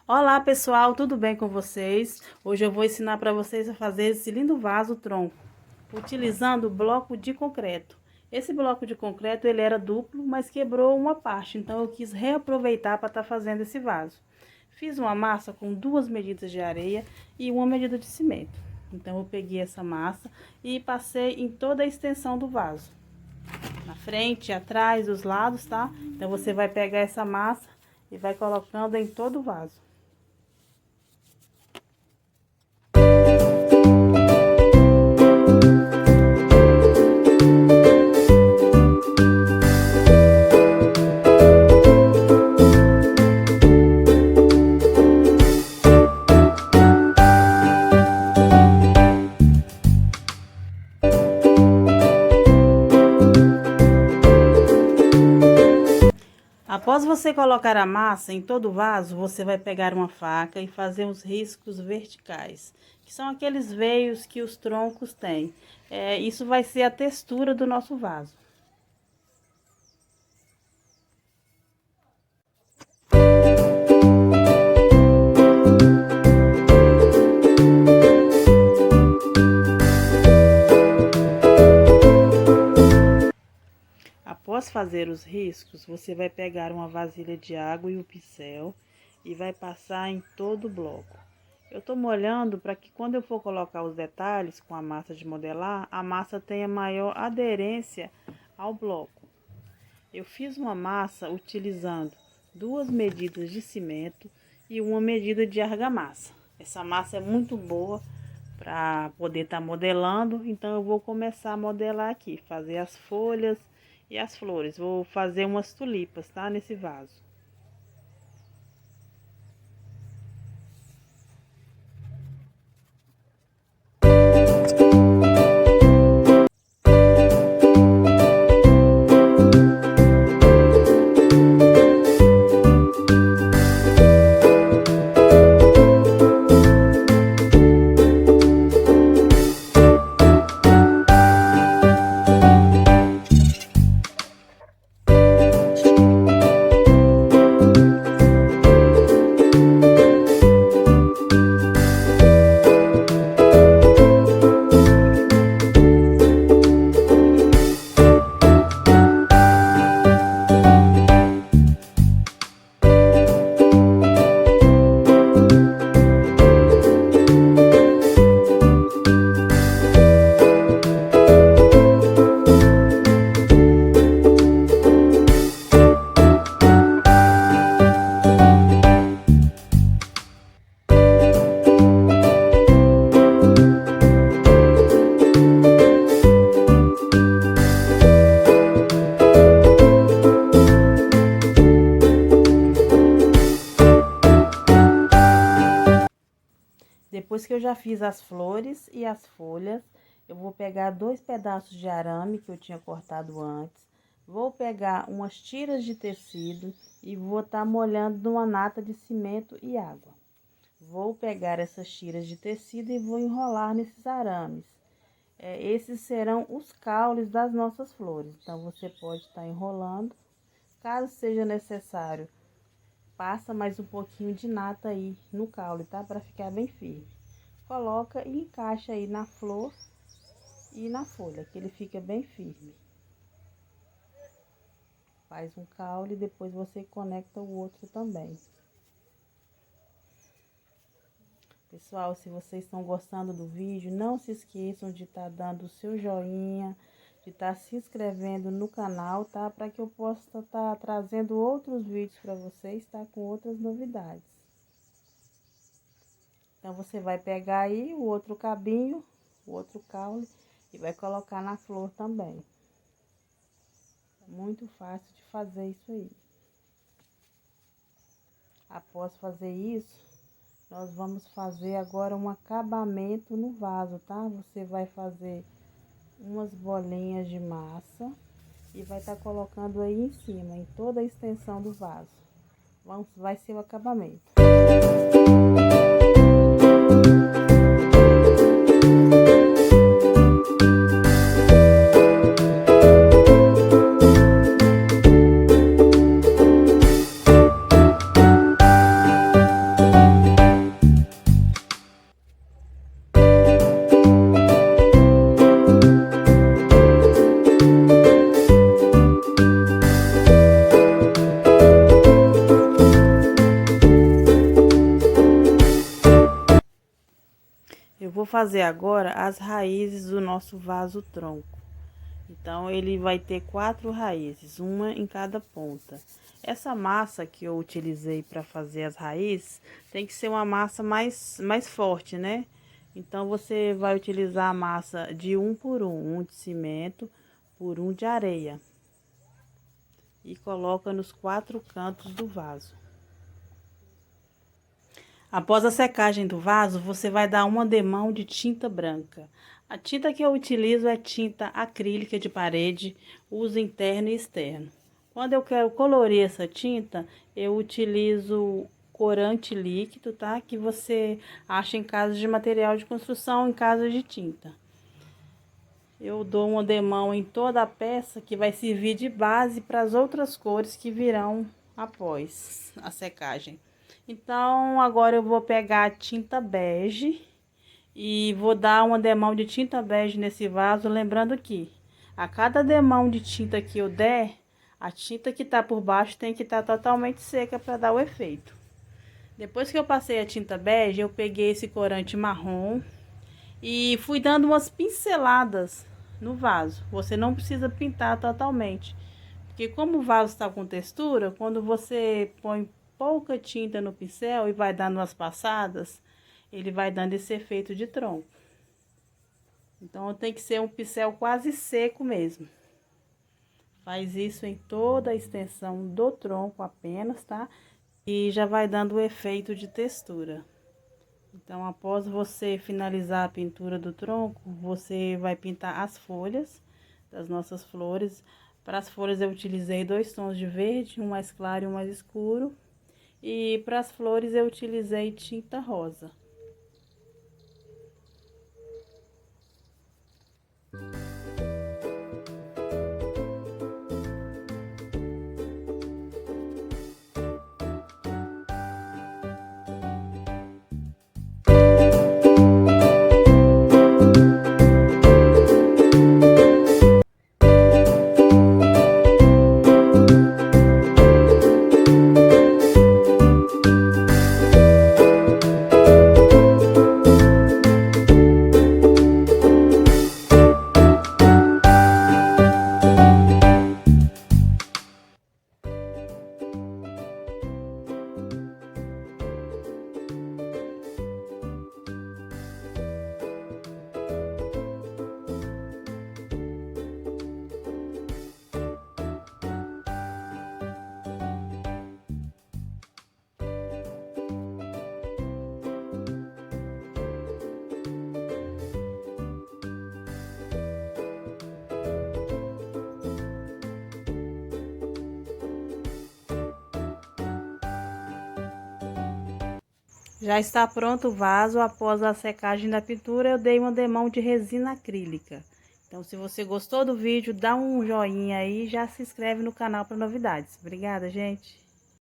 Olá pessoal, tudo bem com vocês? Hoje eu vou ensinar para vocês a fazer esse lindo vaso tronco, utilizando bloco de concreto. Esse bloco de concreto ele era duplo, mas quebrou uma parte, então eu quis reaproveitar para estar fazendo esse vaso. Fiz uma massa com 2 medidas de areia e 1 medida de cimento. Então eu peguei essa massa e passei em toda a extensão do vaso. Na frente, atrás, os lados, tá? Então você vai pegar essa massa e vai colocando em todo o vaso. Após você colocar a massa em todo o vaso, você vai pegar uma faca e fazer uns riscos verticais, que são aqueles veios que os troncos têm. Isso vai ser a textura do nosso vaso. Após fazer os riscos, você vai pegar uma vasilha de água e o pincel e vai passar em todo o bloco. Eu tô molhando para que quando eu for colocar os detalhes com a massa de modelar, a massa tenha maior aderência ao bloco. Eu fiz uma massa utilizando 2 medidas de cimento e 1 medida de argamassa. Essa massa é muito boa para poder estar modelando, então eu vou começar a modelar aqui, fazer as folhas e as flores. Vou fazer umas tulipas, tá? Nesse vaso. Depois que eu já fiz as flores e as folhas, eu vou pegar 2 pedaços de arame que eu tinha cortado antes. Vou pegar umas tiras de tecido e vou estar molhando numa nata de cimento e água. Vou pegar essas tiras de tecido e vou enrolar nesses arames. Esses serão os caules das nossas flores. Então, você pode estar enrolando. Caso seja necessário, passa mais um pouquinho de nata aí no caule, tá? Para ficar bem firme. Coloca e encaixa aí na flor e na folha, que ele fica bem firme. Faz um caule e depois você conecta o outro também. Pessoal, se vocês estão gostando do vídeo, não se esqueçam de estar dando o seu joinha, de estar se inscrevendo no canal, tá? Para que eu possa estar trazendo outros vídeos para vocês, tá? Com outras novidades. Então, você vai pegar aí o outro cabinho, o outro caule, e vai colocar na flor também. É muito fácil de fazer isso aí. Após fazer isso, nós vamos fazer agora um acabamento no vaso, tá? Você vai fazer umas bolinhas de massa e vai estar colocando aí em cima, em toda a extensão do vaso. Vai ser o acabamento. fazer agora as raízes do nosso vaso tronco. Então, ele vai ter 4 raízes, uma em cada ponta. Essa massa que eu utilizei para fazer as raízes, tem que ser uma massa mais forte, né? Então, você vai utilizar a massa de 1 por 1, 1 de cimento por 1 de areia. E coloca nos 4 cantos do vaso. Após a secagem do vaso, você vai dar uma demão de tinta branca. A tinta que eu utilizo é tinta acrílica de parede, uso interno e externo. Quando eu quero colorir essa tinta, eu utilizo corante líquido, tá? Que você acha em casas de material de construção, em casas de tinta. Eu dou uma demão em toda a peça que vai servir de base para as outras cores que virão após a secagem. Então, agora eu vou pegar a tinta bege e vou dar uma demão de tinta bege nesse vaso, lembrando que a cada demão de tinta que eu der, a tinta que tá por baixo tem que estar totalmente seca para dar o efeito. Depois que eu passei a tinta bege, eu peguei esse corante marrom e fui dando umas pinceladas no vaso. Você não precisa pintar totalmente, porque como o vaso está com textura, quando você põe pouca tinta no pincel e vai dando umas passadas, ele vai dando esse efeito de tronco. Então, tem que ser um pincel quase seco mesmo. Faz isso em toda a extensão do tronco apenas, tá? E já vai dando o efeito de textura. Então, após você finalizar a pintura do tronco, você vai pintar as folhas das nossas flores. Para as folhas eu utilizei 2 tons de verde, um mais claro e um mais escuro. E para as flores eu utilizei tinta rosa. Já está pronto o vaso. Após a secagem da pintura, eu dei uma demão de resina acrílica. Então, se você gostou do vídeo, dá um joinha aí e já se inscreve no canal para novidades. Obrigada, gente!